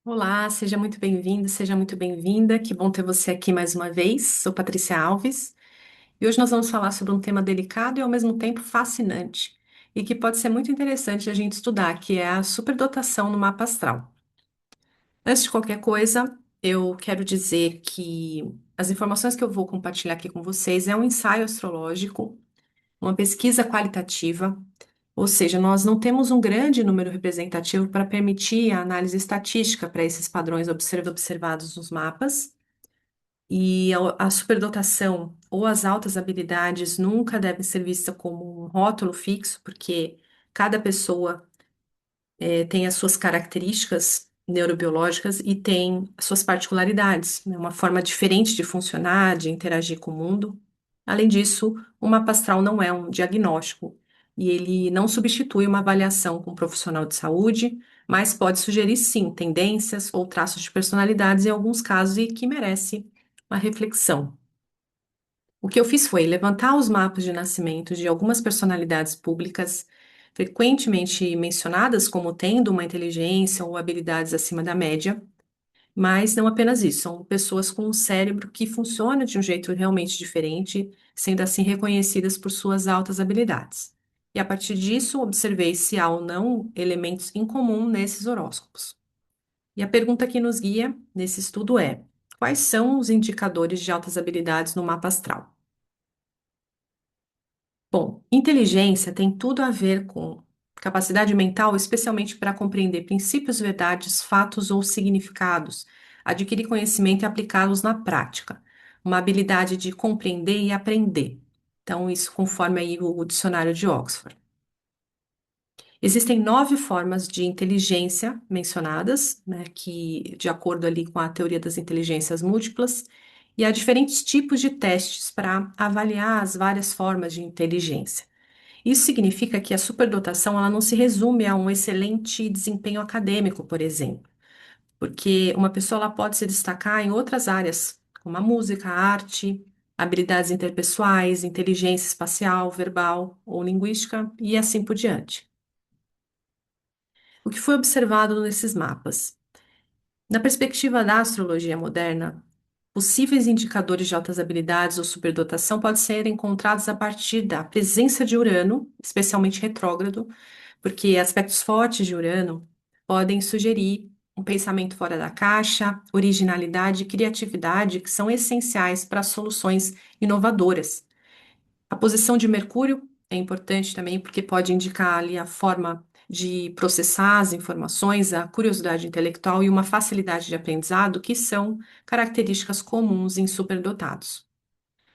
Olá, seja muito bem-vindo, seja muito bem-vinda. Que bom ter você aqui mais uma vez. Sou Patrícia Alves e hoje nós vamos falar sobre um tema delicado e ao mesmo tempo fascinante e que pode ser muito interessante a gente estudar, que é a superdotação no mapa astral. Antes de qualquer coisa, eu quero dizer que as informações que eu vou compartilhar aqui com vocês é um ensaio astrológico, uma pesquisa qualitativa. Ou seja, nós não temos um grande número representativo para permitir a análise estatística para esses padrões observados nos mapas, e a superdotação ou as altas habilidades nunca devem ser vistas como um rótulo fixo, porque cada pessoa tem as suas características neurobiológicas e tem as suas particularidades, né? Uma forma diferente de funcionar, de interagir com o mundo. Além disso, o mapa astral não é um diagnóstico e ele não substitui uma avaliação com um profissional de saúde, mas pode sugerir sim tendências ou traços de personalidades em alguns casos e que merece uma reflexão. O que eu fiz foi levantar os mapas de nascimento de algumas personalidades públicas frequentemente mencionadas como tendo uma inteligência ou habilidades acima da média, mas não apenas isso, são pessoas com um cérebro que funciona de um jeito realmente diferente, sendo assim reconhecidas por suas altas habilidades. E a partir disso, observei se há ou não elementos em comum nesses horóscopos. E a pergunta que nos guia nesse estudo é: quais são os indicadores de altas habilidades no mapa astral? Bom, inteligência tem tudo a ver com capacidade mental, especialmente para compreender princípios, verdades, fatos ou significados, adquirir conhecimento e aplicá-los na prática, uma habilidade de compreender e aprender. Então, isso conforme aí o dicionário de Oxford. Existem 9 formas de inteligência mencionadas, né, que de acordo ali com a teoria das inteligências múltiplas, e há diferentes tipos de testes para avaliar as várias formas de inteligência. Isso significa que a superdotação ela não se resume a um excelente desempenho acadêmico, por exemplo, porque uma pessoa ela pode se destacar em outras áreas, como a música, a arte, habilidades interpessoais, inteligência espacial, verbal ou linguística e assim por diante. O que foi observado nesses mapas? Na perspectiva da astrologia moderna, possíveis indicadores de altas habilidades ou superdotação podem ser encontrados a partir da presença de Urano, especialmente retrógrado, porque aspectos fortes de Urano podem sugerir um pensamento fora da caixa, originalidade e criatividade que são essenciais para soluções inovadoras. A posição de Mercúrio é importante também porque pode indicar ali a forma de processar as informações, a curiosidade intelectual e uma facilidade de aprendizado que são características comuns em superdotados.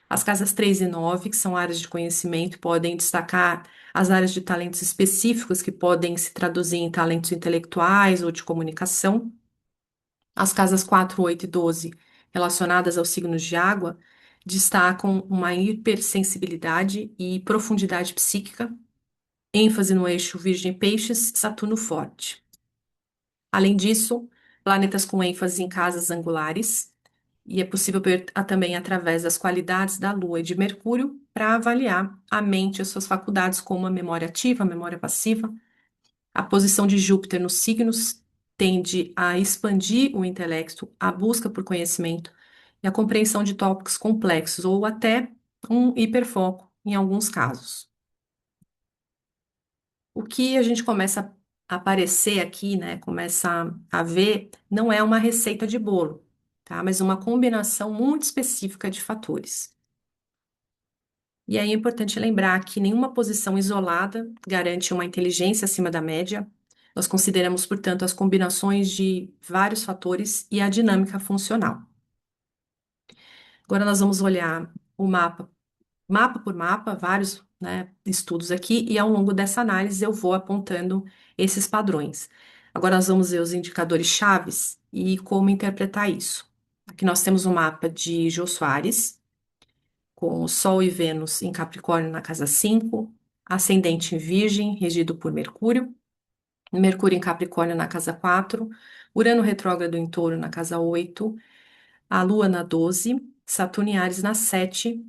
As casas 3 e 9, que são áreas de conhecimento, podem destacar as áreas de talentos específicos que podem se traduzir em talentos intelectuais ou de comunicação. As casas 4, 8 e 12, relacionadas aos signos de água, destacam uma hipersensibilidade e profundidade psíquica, ênfase no eixo Virgem-Peixes, Saturno forte. Além disso, planetas com ênfase em casas angulares, e é possível ver também através das qualidades da Lua e de Mercúrio para avaliar a mente e as suas faculdades, como a memória ativa, a memória passiva. A posição de Júpiter nos signos tende a expandir o intelecto, a busca por conhecimento e a compreensão de tópicos complexos, ou até um hiperfoco em alguns casos. O que a gente começa a aparecer aqui, né, começa a ver, não é uma receita de bolo, tá? Mas uma combinação muito específica de fatores. E aí é importante lembrar que nenhuma posição isolada garante uma inteligência acima da média. Nós consideramos, portanto, as combinações de vários fatores e a dinâmica funcional. Agora nós vamos olhar o mapa, mapa por mapa, vários, né, estudos aqui, e ao longo dessa análise eu vou apontando esses padrões. Agora nós vamos ver os indicadores chaves e como interpretar isso. Aqui nós temos o mapa de Jô Soares, com o Sol e Vênus em Capricórnio na casa 5, ascendente em Virgem, regido por Mercúrio, Mercúrio em Capricórnio na casa 4, Urano retrógrado em Touro na casa 8, a Lua na 12, Saturno em Áries na 7,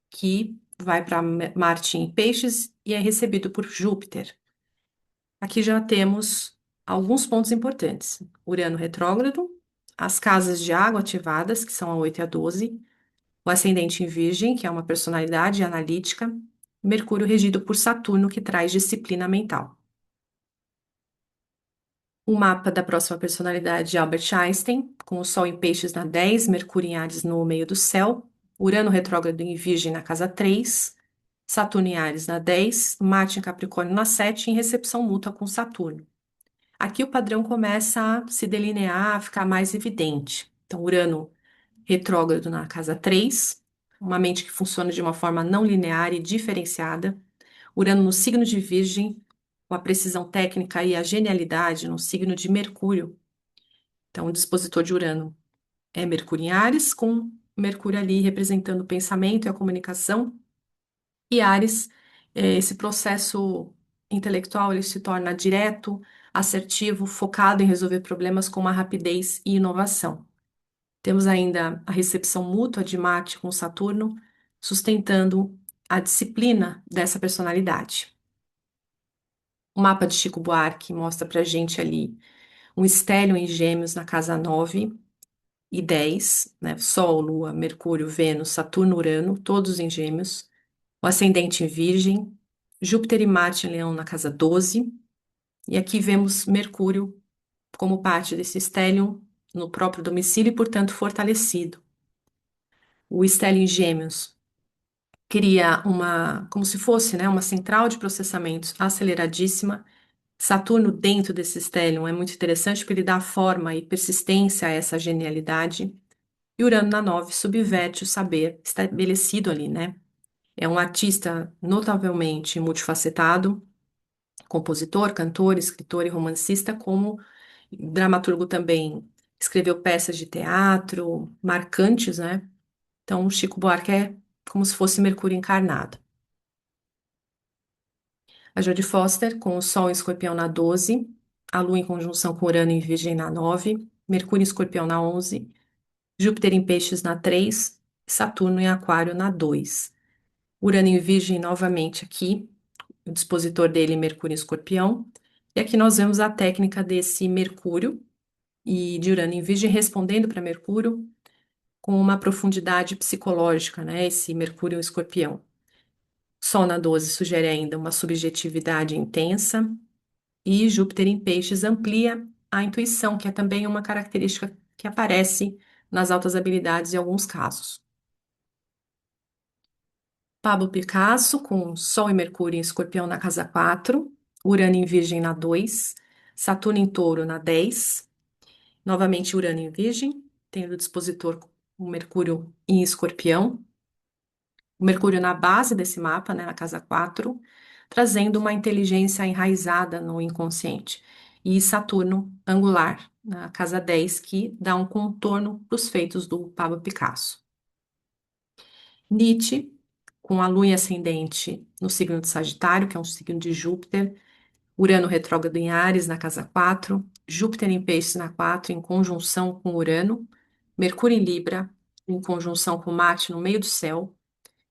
que vai para Marte em Peixes e é recebido por Júpiter. Aqui já temos Alguns pontos importantes: Urano retrógrado, as casas de água ativadas, que são a 8 e a 12, o ascendente em Virgem, que é uma personalidade analítica, Mercúrio regido por Saturno, que traz disciplina mental. O mapa da próxima personalidade de Albert Einstein, com o Sol em Peixes na 10, Mercúrio em Áries no meio do céu, Urano retrógrado em Virgem na casa 3, Saturno em Áries na 10, Marte em Capricórnio na 7, em recepção mútua com Saturno. Aqui o padrão começa a se delinear, a ficar mais evidente. Então, Urano retrógrado na casa 3, uma mente que funciona de uma forma não linear e diferenciada. Urano no signo de Virgem, com a precisão técnica e a genialidade no signo de Mercúrio. Então, o dispositor de Urano é Mercúrio em Áries, com Mercúrio ali representando o pensamento e a comunicação. E Áries, esse processo intelectual, ele se torna direto, assertivo, focado em resolver problemas com uma rapidez e inovação. Temos ainda a recepção mútua de Marte com Saturno, sustentando a disciplina dessa personalidade. O mapa de Chico Buarque mostra pra gente ali um estélio em Gêmeos na casa 9 e 10, né? Sol, Lua, Mercúrio, Vênus, Saturno, Urano, todos em Gêmeos. O ascendente em Virgem, Júpiter e Marte em Leão na casa 12. E aqui vemos Mercúrio como parte desse estélio no próprio domicílio e, portanto, fortalecido. O estélio em Gêmeos cria uma, como se fosse, né, uma central de processamentos aceleradíssima. Saturno dentro desse stellium é muito interessante porque ele dá forma e persistência a essa genialidade. E Urano na 9 subverte o saber estabelecido ali, né? É um artista notavelmente multifacetado, compositor, cantor, escritor e romancista, como dramaturgo também. Escreveu peças de teatro marcantes, né? Então, Chico Buarque é como se fosse Mercúrio encarnado. A Jodie Foster, com o Sol em Escorpião na 12, a Lua em conjunção com Urano em Virgem na 9, Mercúrio em Escorpião na 11, Júpiter em Peixes na 3, Saturno em Aquário na 2. Urano em Virgem novamente aqui, o dispositor dele, Mercúrio em Escorpião. E aqui nós vemos a técnica desse Mercúrio e de Urano em Virgem respondendo para Mercúrio com uma profundidade psicológica, né? Esse Mercúrio em Escorpião. Sol na 12 sugere ainda uma subjetividade intensa, e Júpiter em Peixes amplia a intuição, que é também uma característica que aparece nas altas habilidades em alguns casos. Pablo Picasso, com Sol e Mercúrio em Escorpião na casa 4, Urano em Virgem na 2, Saturno em Touro na 10, novamente Urano em Virgem, tendo o dispositor o Mercúrio em Escorpião, o Mercúrio na base desse mapa, né, na casa 4, trazendo uma inteligência enraizada no inconsciente. E Saturno angular, na casa 10, que dá um contorno para os feitos do Pablo Picasso. Nietzsche, com a Lua em ascendente no signo de Sagitário, que é um signo de Júpiter, Urano retrógrado em Áries, na casa 4, Júpiter em Peixes na 4, em conjunção com Urano, Mercúrio em Libra, em conjunção com Marte no meio do céu,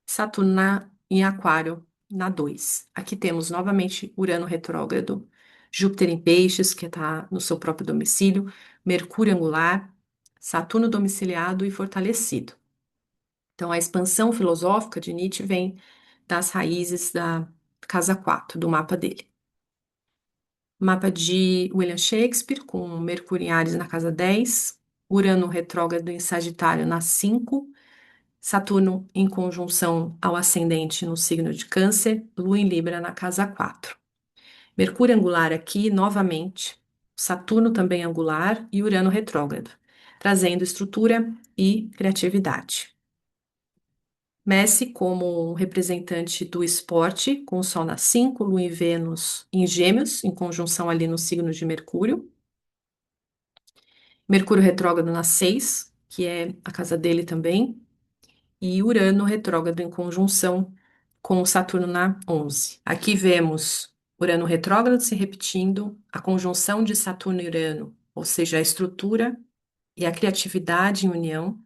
Saturno em Aquário, na 2. Aqui temos novamente Urano retrógrado, Júpiter em Peixes, que está no seu próprio domicílio, Mercúrio angular, Saturno domiciliado e fortalecido. Então, a expansão filosófica de Nietzsche vem das raízes da casa 4, do mapa dele. Mapa de William Shakespeare, com Mercúrio em Áries na casa 10, Urano retrógrado em Sagitário na 5, Saturno em conjunção ao ascendente no signo de Câncer, Lua em Libra na casa 4. Mercúrio angular aqui, novamente, Saturno também angular e Urano retrógrado, trazendo estrutura e criatividade. Messi como representante do esporte, com o Sol na 5, Lua e Vênus em Gêmeos, em conjunção ali no signo de Mercúrio. Mercúrio retrógrado na 6, que é a casa dele também, e Urano retrógrado em conjunção com o Saturno na 11. Aqui vemos Urano retrógrado se repetindo, a conjunção de Saturno e Urano, ou seja, a estrutura e a criatividade em união,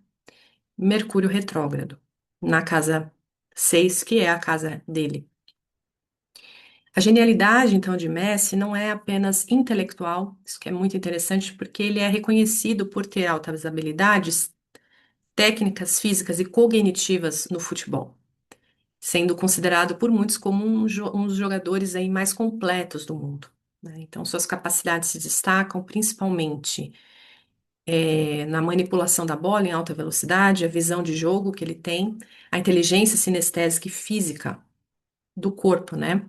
Mercúrio retrógrado, na casa 6, que é a casa dele. A genialidade, então, de Messi não é apenas intelectual, isso que é muito interessante, porque ele é reconhecido por ter altas habilidades técnicas, físicas e cognitivas no futebol, sendo considerado por muitos como um dos jogadores aí mais completos do mundo, né? Então, suas capacidades se destacam principalmente na manipulação da bola em alta velocidade, a visão de jogo que ele tem, a inteligência sinestésica e física do corpo, né?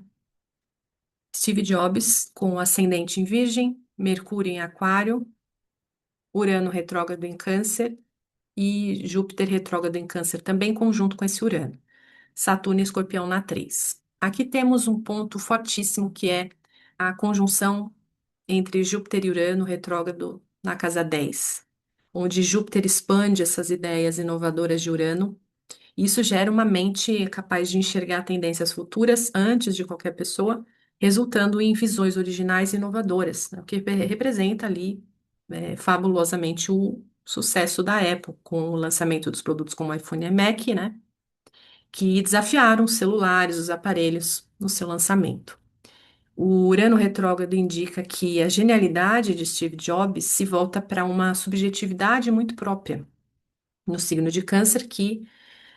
Steve Jobs, com ascendente em Virgem, Mercúrio em Aquário, Urano retrógrado em Câncer e Júpiter retrógrado em Câncer também conjunto com esse Urano. Saturno e Escorpião na 3. Aqui temos um ponto fortíssimo que é a conjunção entre Júpiter e Urano retrógrado na casa 10, onde Júpiter expande essas ideias inovadoras de Urano. Isso gera uma mente capaz de enxergar tendências futuras antes de qualquer pessoa, resultando em visões originais e inovadoras, né, o que representa ali fabulosamente o sucesso da Apple com o lançamento dos produtos como o iPhone e Mac, né? Que desafiaram os celulares, os aparelhos no seu lançamento. O Urano retrógrado indica que a genialidade de Steve Jobs se volta para uma subjetividade muito própria no signo de Câncer, que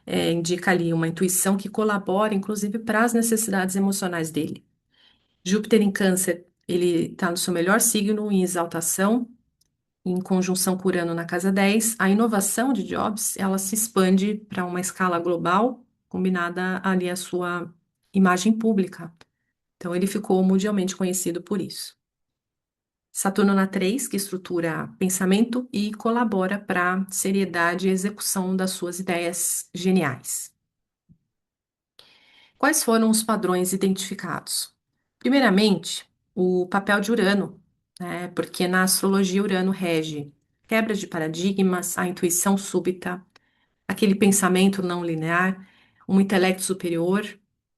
indica ali uma intuição que colabora, inclusive, para as necessidades emocionais dele. Júpiter em Câncer, ele está no seu melhor signo, em exaltação, em conjunção com Urano na casa 10. A inovação de Jobs, ela se expande para uma escala global, combinada ali à sua imagem pública. Então, ele ficou mundialmente conhecido por isso. Saturno na 3, que estrutura pensamento e colabora para a seriedade e execução das suas ideias geniais. Quais foram os padrões identificados? Primeiramente, o papel de Urano, né? Porque na astrologia Urano rege quebra de paradigmas, a intuição súbita, aquele pensamento não linear, um intelecto superior,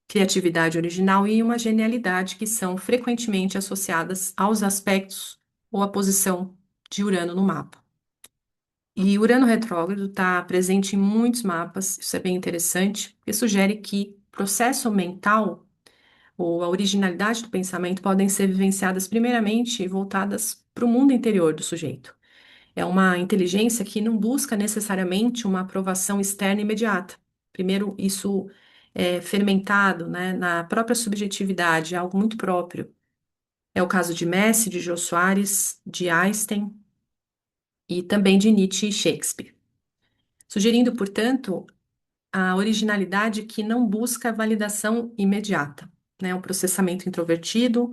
criatividade original e uma genialidade que são frequentemente associadas aos aspectos ou à posição de Urano no mapa. E Urano retrógrado está presente em muitos mapas, isso é bem interessante, porque sugere que processo mental ou a originalidade do pensamento podem ser vivenciadas primeiramente voltadas para o mundo interior do sujeito. É uma inteligência que não busca necessariamente uma aprovação externa imediata. Primeiro, isso é fermentado, né, na própria subjetividade, é algo muito próprio. É o caso de Messi, de Jô Soares, de Einstein e também de Nietzsche e Shakespeare. Sugerindo, portanto, a originalidade que não busca validação imediata, né, um processamento introvertido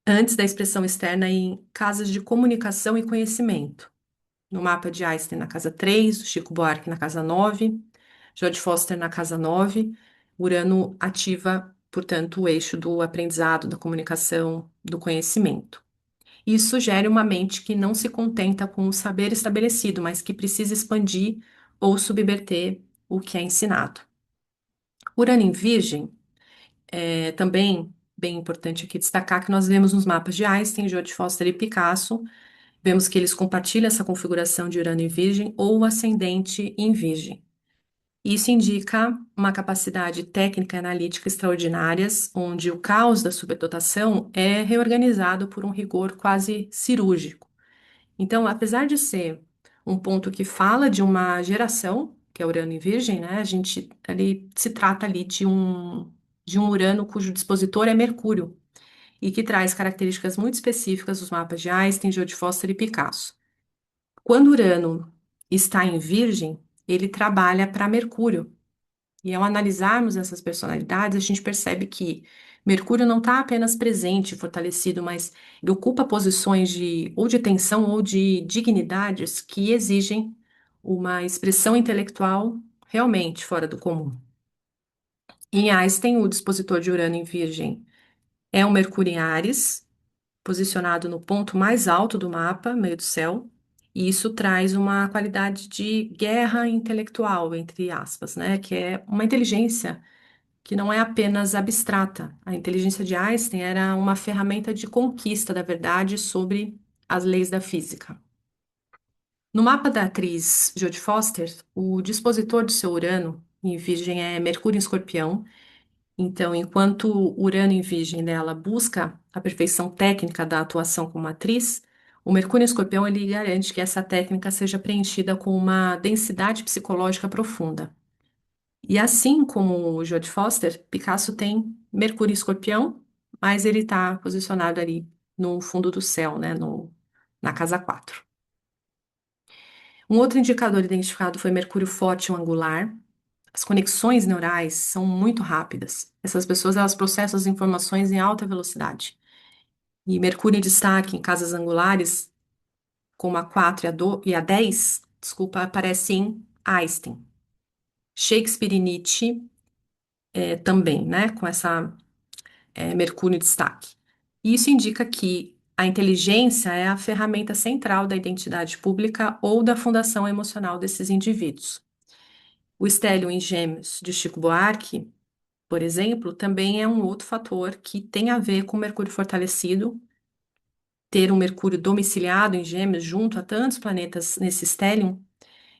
antes da expressão externa em casas de comunicação e conhecimento. No mapa de Einstein na casa 3, o Chico Buarque na casa 9, Jodie Foster na casa 9, Urano ativa, portanto, o eixo do aprendizado, da comunicação, do conhecimento. Isso sugere uma mente que não se contenta com o saber estabelecido, mas que precisa expandir ou subverter o que é ensinado. Urano em Virgem é também bem importante aqui destacar que nós vemos nos mapas de Einstein, Jodie Foster e Picasso. Vemos que eles compartilham essa configuração de Urano em Virgem ou ascendente em Virgem. Isso indica uma capacidade técnica e analítica extraordinárias, onde o caos da superdotação é reorganizado por um rigor quase cirúrgico. Então, apesar de ser um ponto que fala de uma geração, que é Urano em Virgem, né, a gente ali se trata ali de um Urano cujo dispositor é Mercúrio e que traz características muito específicas dos mapas de Einstein, Jodie Foster e Picasso. Quando Urano está em Virgem, ele trabalha para Mercúrio. E ao analisarmos essas personalidades, a gente percebe que Mercúrio não está apenas presente, fortalecido, mas ele ocupa posições de ou de tensão ou de dignidades que exigem uma expressão intelectual realmente fora do comum. Em Einstein, o dispositor de Urano em Virgem é o Mercúrio em Áries, posicionado no ponto mais alto do mapa, meio do céu, e isso traz uma qualidade de guerra intelectual, entre aspas, né? Que é uma inteligência que não é apenas abstrata. A inteligência de Einstein era uma ferramenta de conquista da verdade sobre as leis da física. No mapa da atriz Jodie Foster, o dispositor do seu Urano em Virgem é Mercúrio em Escorpião, Então, enquanto Urano em Virgem dela busca a perfeição técnica da atuação como atriz, o Mercúrio em Escorpião ele garante que essa técnica seja preenchida com uma densidade psicológica profunda. E assim como o Jodie Foster, Picasso tem Mercúrio em Escorpião, mas ele está posicionado ali no fundo do céu, né, na casa 4. Um outro indicador identificado foi Mercúrio forte ou angular. As conexões neurais são muito rápidas. Essas pessoas elas processam as informações em alta velocidade. E Mercúrio em destaque em casas angulares, como a 4 e a 10, desculpa, aparece em Einstein. Shakespeare e Nietzsche também, né, com essa Mercúrio em destaque. E isso indica que a inteligência é a ferramenta central da identidade pública ou da fundação emocional desses indivíduos. O estélio em Gêmeos de Chico Buarque, por exemplo, também é um outro fator que tem a ver com o Mercúrio fortalecido. Ter um Mercúrio domiciliado em Gêmeos junto a tantos planetas nesse stellium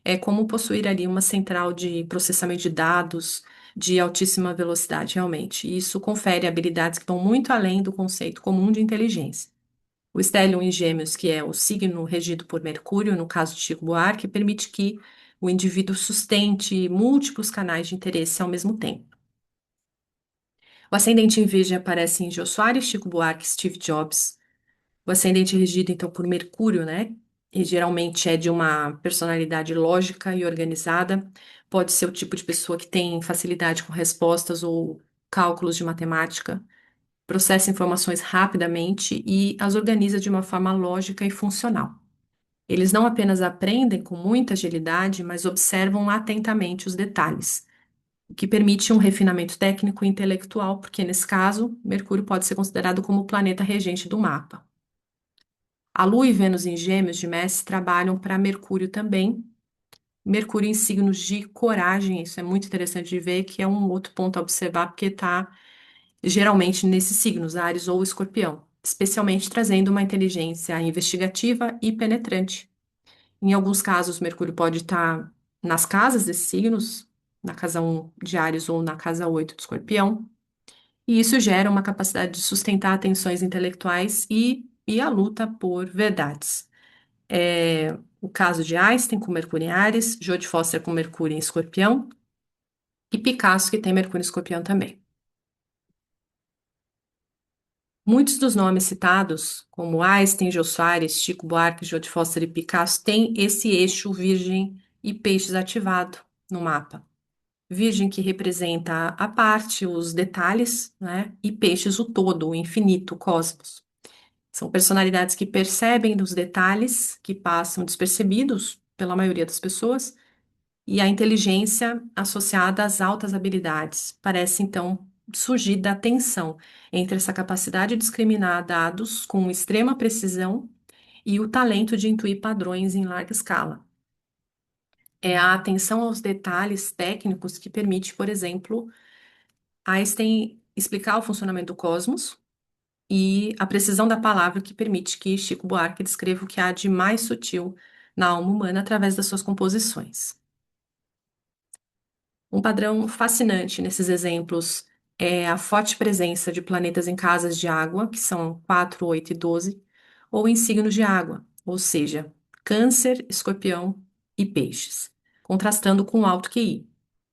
é como possuir ali uma central de processamento de dados de altíssima velocidade, realmente. E isso confere habilidades que vão muito além do conceito comum de inteligência. O stellium em Gêmeos, que é o signo regido por Mercúrio, no caso de Chico Buarque, permite que o indivíduo sustente múltiplos canais de interesse ao mesmo tempo. O ascendente em Virgem aparece em Jô Soares, Chico Buarque, Steve Jobs. O ascendente regido, então, por Mercúrio, né? E geralmente é de uma personalidade lógica e organizada. Pode ser o tipo de pessoa que tem facilidade com respostas ou cálculos de matemática, processa informações rapidamente e as organiza de uma forma lógica e funcional. Eles não apenas aprendem com muita agilidade, mas observam atentamente os detalhes, o que permite um refinamento técnico e intelectual, porque nesse caso, Mercúrio pode ser considerado como o planeta regente do mapa. A Lua e Vênus em Gêmeos de Messi trabalham para Mercúrio também. Mercúrio em signos de coragem, isso é muito interessante de ver, que é um outro ponto a observar, porque está geralmente nesses signos, Áries ou Escorpião, especialmente trazendo uma inteligência investigativa e penetrante. Em alguns casos, Mercúrio pode estar nas casas desses signos, na casa 1 de Áries ou na casa 8 de Escorpião, e isso gera uma capacidade de sustentar tensões intelectuais e a luta por verdades. O caso de Einstein com Mercúrio em Áries, Jodie Foster com Mercúrio em Escorpião e Picasso que tem Mercúrio em Escorpião também. Muitos dos nomes citados, como Einstein, Jô Soares, Chico Buarque, Jodie Foster e Picasso, têm esse eixo Virgem e Peixes ativado no mapa. Virgem que representa a parte, os detalhes, né? E Peixes o todo, o infinito, o cosmos. São personalidades que percebem dos detalhes que passam despercebidos pela maioria das pessoas e a inteligência associada às altas habilidades. Parece, então, surgir da tensão entre essa capacidade de discriminar dados com extrema precisão e o talento de intuir padrões em larga escala. É a atenção aos detalhes técnicos que permite, por exemplo, Einstein explicar o funcionamento do cosmos e a precisão da palavra que permite que Chico Buarque descreva o que há de mais sutil na alma humana através das suas composições. Um padrão fascinante nesses exemplos é a forte presença de planetas em casas de água, que são 4, 8 e 12, ou em signos de água, ou seja, Câncer, Escorpião e Peixes, contrastando com o alto QI.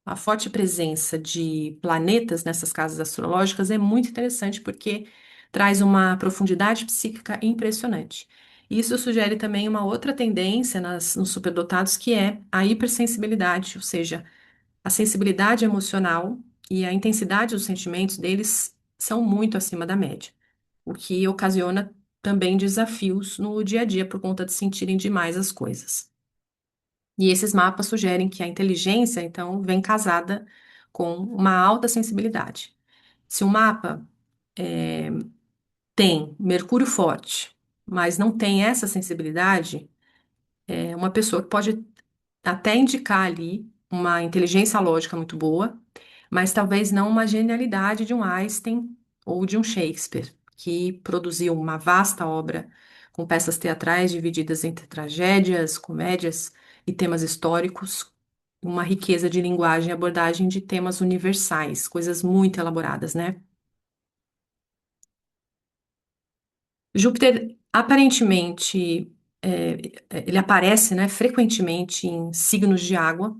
A forte presença de planetas nessas casas astrológicas é muito interessante porque traz uma profundidade psíquica impressionante. Isso sugere também uma outra tendência nos superdotados, que é a hipersensibilidade, ou seja, a sensibilidade emocional e a intensidade dos sentimentos deles são muito acima da média, o que ocasiona também desafios no dia a dia por conta de sentirem demais as coisas. E esses mapas sugerem que a inteligência, então, vem casada com uma alta sensibilidade. Se o mapa tem Mercúrio forte, mas não tem essa sensibilidade, é uma pessoa que pode até indicar ali uma inteligência lógica muito boa, mas talvez não uma genialidade de um Einstein ou de um Shakespeare, que produziu uma vasta obra com peças teatrais divididas entre tragédias, comédias e temas históricos, uma riqueza de linguagem e abordagem de temas universais, coisas muito elaboradas, né? Júpiter, aparentemente, ele aparece, né, frequentemente em signos de água,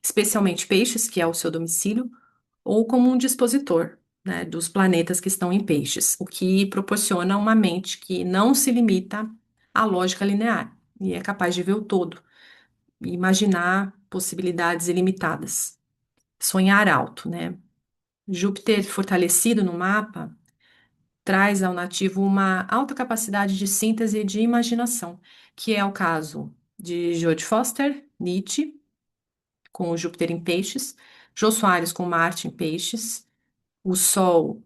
especialmente peixes, que é o seu domicílio, ou como um dispositor, né, dos planetas que estão em peixes, o que proporciona uma mente que não se limita à lógica linear e é capaz de ver o todo, e imaginar possibilidades ilimitadas, sonhar alto, né? Júpiter fortalecido no mapa traz ao nativo uma alta capacidade de síntese e de imaginação, que é o caso de Jodie Foster, Nietzsche, com o Júpiter em Peixes, Jô Soares com Marte em Peixes, o Sol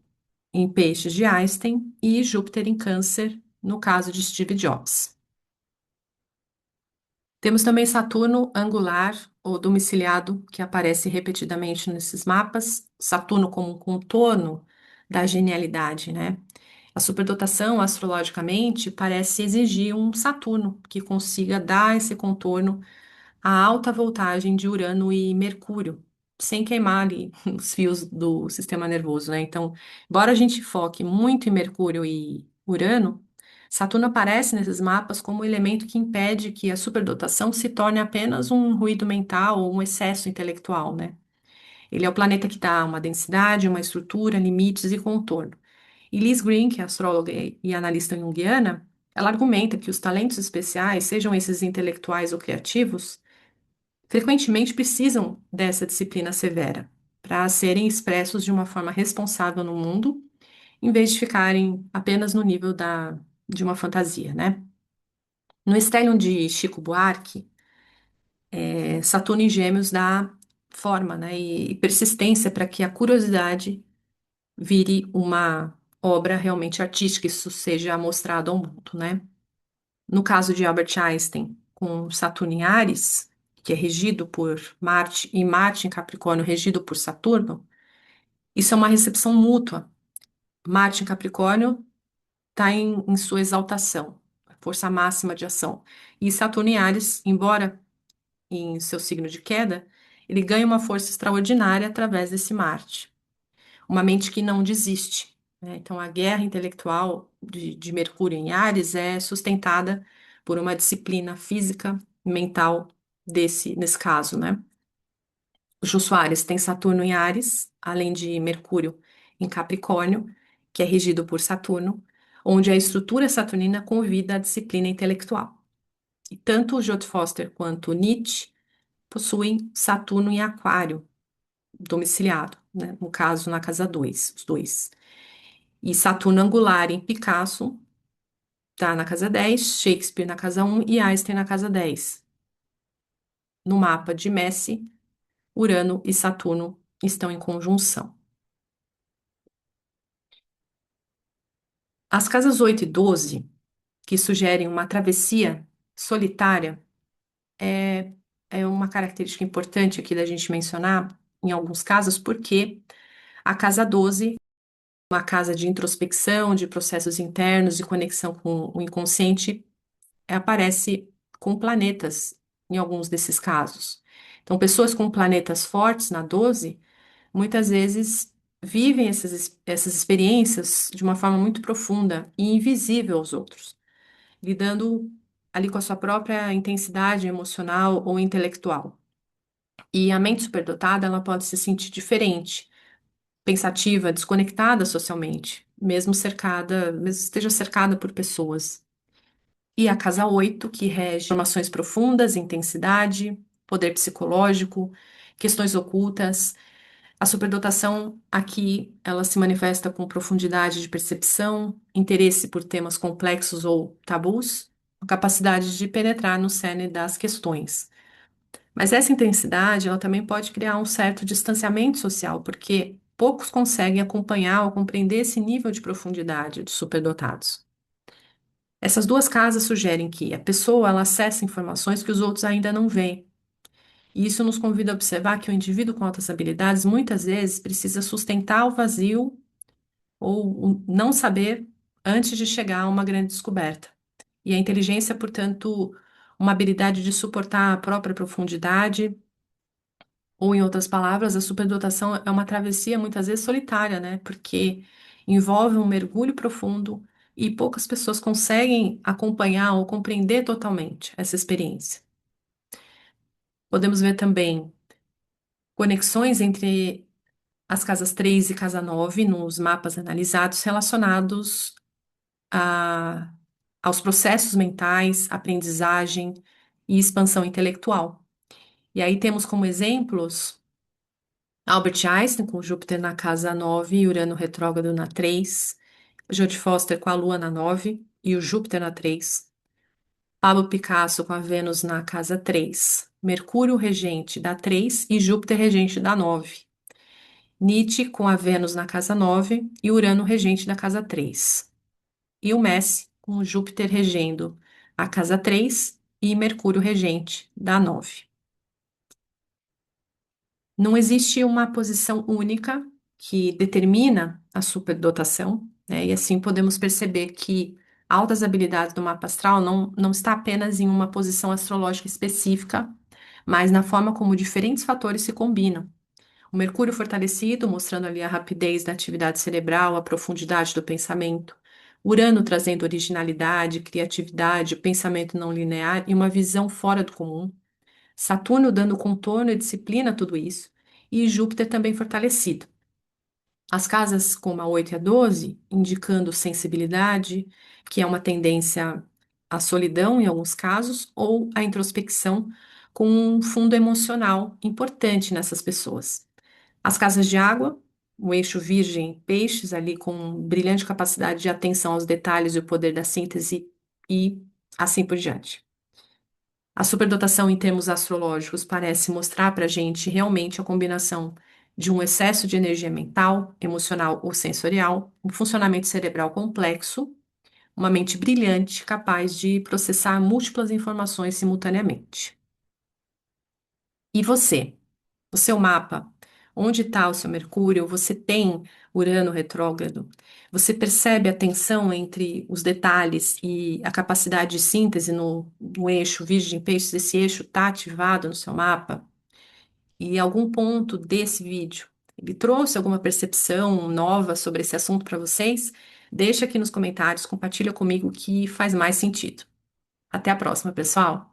em Peixes de Einstein e Júpiter em Câncer, no caso de Steve Jobs. Temos também Saturno angular ou domiciliado, que aparece repetidamente nesses mapas. Saturno como um contorno da genialidade, né? A superdotação, astrologicamente, parece exigir um Saturno que consiga dar esse contorno à alta voltagem de Urano e Mercúrio, sem queimar ali os fios do sistema nervoso, né? Então, embora a gente foque muito em Mercúrio e Urano, Saturno aparece nesses mapas como o elemento que impede que a superdotação se torne apenas um ruído mental ou um excesso intelectual, né? Ele é o planeta que dá uma densidade, uma estrutura, limites e contorno. E Liz Green, que é astróloga e analista junguiana, ela argumenta que os talentos especiais, sejam esses intelectuais ou criativos, frequentemente precisam dessa disciplina severa para serem expressos de uma forma responsável no mundo, em vez de ficarem apenas no nível de uma fantasia, né? No Stellium de Chico Buarque, Saturno em Gêmeos dá forma, né, e persistência para que a curiosidade vire uma obra realmente artística, isso seja mostrado ao mundo, né? No caso de Albert Einstein, com Saturno em Áries, que é regido por Marte, e Marte em Capricórnio, regido por Saturno, isso é uma recepção mútua. Marte em Capricórnio está em sua exaltação, força máxima de ação. E Saturno em Áries, embora em seu signo de queda, ele ganha uma força extraordinária através desse Marte. Uma mente que não desiste, né? Então, a guerra intelectual de Mercúrio em Áries é sustentada por uma disciplina física, mental nesse caso, né? O Jô Soares tem Saturno em Áries, além de Mercúrio em Capricórnio, que é regido por Saturno, onde a estrutura saturnina convida a disciplina intelectual. E tanto o Jodie Foster quanto o Nietzsche possuem Saturno em Aquário, domiciliado, né? No caso, na casa 2, os dois. E Saturno angular em Picasso está na casa 10, Shakespeare na casa 1 e Einstein na casa 10. No mapa de Messi, Urano e Saturno estão em conjunção. As casas 8 e 12, que sugerem uma travessia solitária, é, é uma característica importante aqui da gente mencionar, em alguns casos, porque a casa 12, uma casa de introspecção, de processos internos, de conexão com o inconsciente, aparece com planetas em alguns desses casos. Então, pessoas com planetas fortes na 12, muitas vezes vivem essas experiências de uma forma muito profunda e invisível aos outros, lidando ali com a sua própria intensidade emocional ou intelectual. E a mente superdotada, ela pode se sentir diferente, pensativa, desconectada socialmente, mesmo esteja cercada por pessoas. E a casa 8 que rege formações profundas, intensidade, poder psicológico, questões ocultas. A superdotação aqui, ela se manifesta com profundidade de percepção, interesse por temas complexos ou tabus, a capacidade de penetrar no cerne das questões. Mas essa intensidade, ela também pode criar um certo distanciamento social, porque poucos conseguem acompanhar ou compreender esse nível de profundidade dos superdotados. Essas duas casas sugerem que a pessoa ela acessa informações que os outros ainda não veem. E isso nos convida a observar que o indivíduo com altas habilidades muitas vezes precisa sustentar o vazio ou o não saber antes de chegar a uma grande descoberta. E a inteligência, portanto, uma habilidade de suportar a própria profundidade Ou, em outras palavras, a superdotação é uma travessia muitas vezes solitária, né? Porque envolve um mergulho profundo e poucas pessoas conseguem acompanhar ou compreender totalmente essa experiência. Podemos ver também conexões entre as casas 3 e casa 9 nos mapas analisados relacionados a- aos processos mentais, aprendizagem e expansão intelectual. E aí temos como exemplos Albert Einstein com Júpiter na casa 9 e Urano retrógrado na 3, Jodie Foster com a Lua na 9 e o Júpiter na 3, Pablo Picasso com a Vênus na casa 3, Mercúrio regente da 3 e Júpiter regente da 9, Nietzsche com a Vênus na casa 9 e Urano regente da casa 3, e o Messi com o Júpiter regendo a casa 3 e Mercúrio regente da 9. Não existe uma posição única que determina a superdotação, né? E assim podemos perceber que altas habilidades do mapa astral não está apenas em uma posição astrológica específica, mas na forma como diferentes fatores se combinam. O Mercúrio fortalecido, mostrando ali a rapidez da atividade cerebral, a profundidade do pensamento. Urano trazendo originalidade, criatividade, pensamento não linear e uma visão fora do comum. Saturno dando contorno e disciplina a tudo isso, e Júpiter também fortalecido. As casas como a 8 e a 12, indicando sensibilidade, que é uma tendência à solidão em alguns casos, ou à introspecção, com um fundo emocional importante nessas pessoas. As casas de água, o eixo Virgem Peixes, ali com brilhante capacidade de atenção aos detalhes e o poder da síntese, e assim por diante. A superdotação em termos astrológicos parece mostrar para a gente realmente a combinação de um excesso de energia mental, emocional ou sensorial, um funcionamento cerebral complexo, uma mente brilhante capaz de processar múltiplas informações simultaneamente. E você? O seu mapa? Onde está o seu Mercúrio? Você tem Urano retrógrado? Você percebe a tensão entre os detalhes e a capacidade de síntese no eixo Virgem-Peixes? Esse eixo está ativado no seu mapa? E algum ponto desse vídeo, ele trouxe alguma percepção nova sobre esse assunto para vocês? Deixa aqui nos comentários, compartilha comigo o que faz mais sentido. Até a próxima, pessoal!